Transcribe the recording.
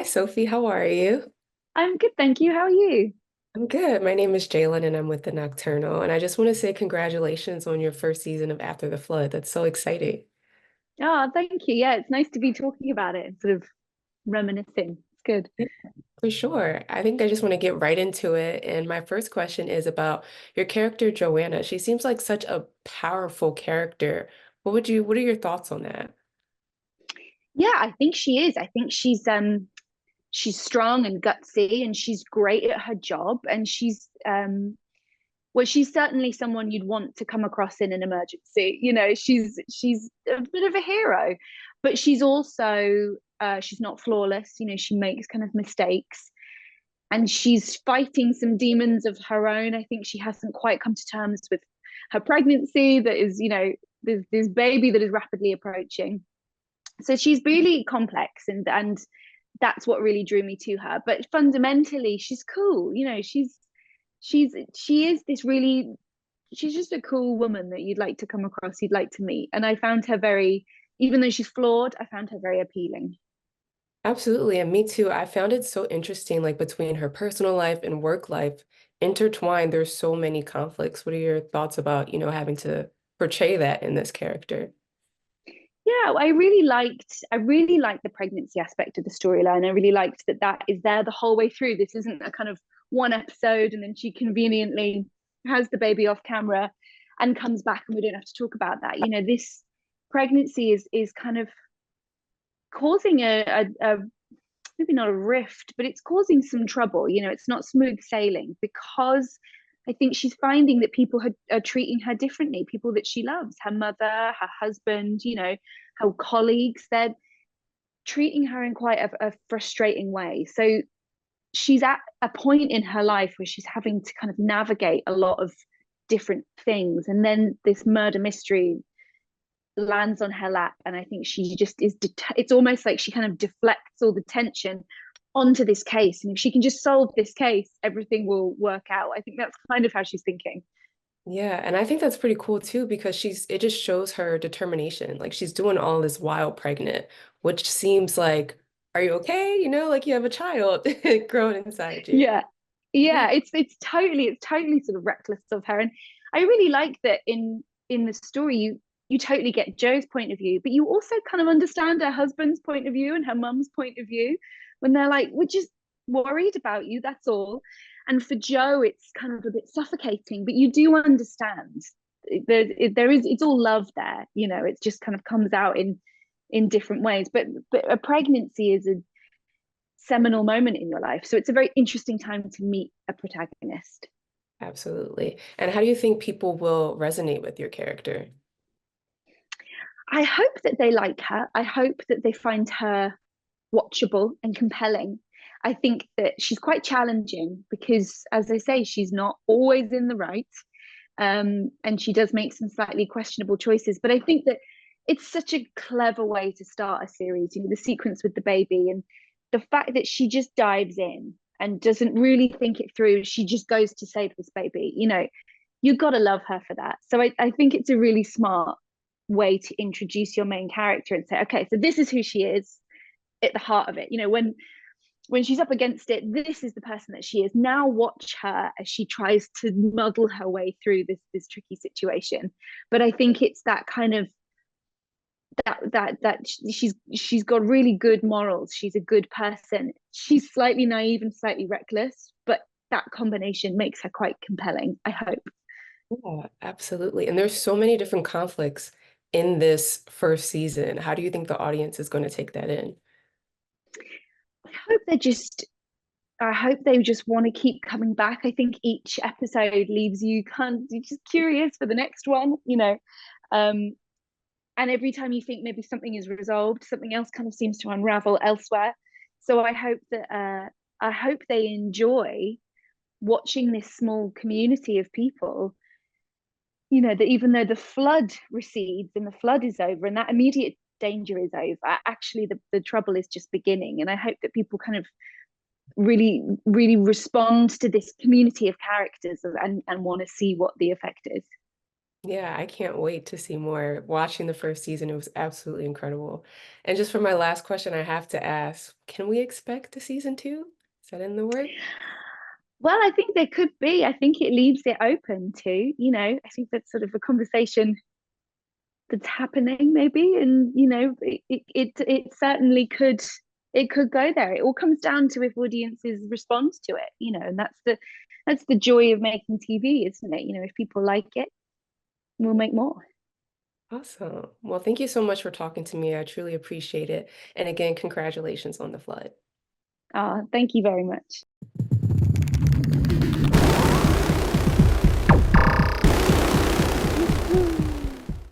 Hi, Sophie. How are you? I'm good, thank you. How are you? I'm good. My name is Jalen, and I'm with the Nocturnal. And I just want to say congratulations on your first season of After the Flood. That's so exciting. Oh, thank you. Yeah, it's nice to be talking about it and sort of reminiscing. It's good. Yeah, for sure. I think I just want to get right into it. And my first question is about your character, Joanna. She seems like such a powerful character. What are your thoughts on that? Yeah, I think she is. I think she's strong and gutsy and she's great at her job and she's certainly someone you'd want to come across in an emergency. She's a bit of a hero, but she's also she's not flawless. She makes kind of mistakes and she's fighting some demons of her own. I think she hasn't quite come to terms with her pregnancy that is, there's this baby that is rapidly approaching. So she's really complex and that's what really drew me to her. But fundamentally, she's cool. She is this really she's just a cool woman that you'd like to come across, you'd like to meet. And I found her very, even though she's flawed, I found her very appealing. Absolutely. And me too. I found it so interesting, like between her personal life and work life intertwined, there's so many conflicts. What are your thoughts about, having to portray that in this character? Yeah, I really liked the pregnancy aspect of the storyline. I really liked that is there the whole way through. This isn't a kind of one episode and then she conveniently has the baby off camera and comes back and we don't have to talk about that. This pregnancy is kind of causing a maybe not a rift, but it's causing some trouble. It's not smooth sailing because I think she's finding that people are treating her differently. People that she loves, her mother, her husband, her colleagues, they're treating her in quite a frustrating way. So she's at a point in her life where she's having to kind of navigate a lot of different things. And then this murder mystery lands on her lap and I think she just it's almost like she kind of deflects all the tension onto this case, and if she can just solve this case everything will work out. I think that's kind of how she's thinking. Yeah, and I think that's pretty cool too because it just shows her determination. Like she's doing all this while pregnant, which seems like, are you okay? Like you have a child growing inside you. Yeah, Yeah. yeah, it's totally sort of reckless of her. And I really like that in the story you totally get Joe's point of view, but you also kind of understand her husband's point of view and her mum's point of view when they're like, we're just worried about you, that's all. And for Joe it's kind of a bit suffocating, but you do understand there is, it's all love there. It just kind of comes out in different ways, but a pregnancy is a seminal moment in your life. So it's a very interesting time to meet a protagonist. Absolutely. And how do you think people will resonate with your character? I hope that they like her. I hope that they find her watchable and compelling. I think that she's quite challenging because, as I say, she's not always in the right. And she does make some slightly questionable choices. But I think that it's such a clever way to start a series, the sequence with the baby and the fact that she just dives in and doesn't really think it through. She just goes to save this baby. You've got to love her for that. So I think it's a really smart way to introduce your main character and say, okay, so this is who she is at the heart of it. When she's up against it, this is the person that she is. Now watch her as she tries to muddle her way through this tricky situation. But I think it's that kind of that she's got really good morals. She's a good person. She's slightly naive and slightly reckless, but that combination makes her quite compelling, I hope. Yeah, absolutely. And there's so many different conflicts in this first season. How do you think the audience is going to take that in? I hope they just I hope they just want to keep coming back. I think each episode leaves you kind of just curious for the next one. Um, and every time you think maybe something is resolved, something else kind of seems to unravel elsewhere. So I hope they enjoy watching this small community of people. That even though the flood recedes and the flood is over and that immediate danger is over, actually the trouble is just beginning. And I hope that people kind of really really respond to this community of characters and want to see what the effect is. Yeah, I can't wait to see more. Watching the first season, it was absolutely incredible. And just for my last question, I have to ask, can we expect a season two? Is that in the work? Well, I think there could be. I think it leaves it open to, I think that's sort of a conversation that's happening maybe, and it certainly could, it could go there. It all comes down to if audiences respond to it, and that's the joy of making TV, isn't it? If people like it, we'll make more. Awesome. Well, thank you so much for talking to me. I truly appreciate it. And again, congratulations on the flood. Thank you very much.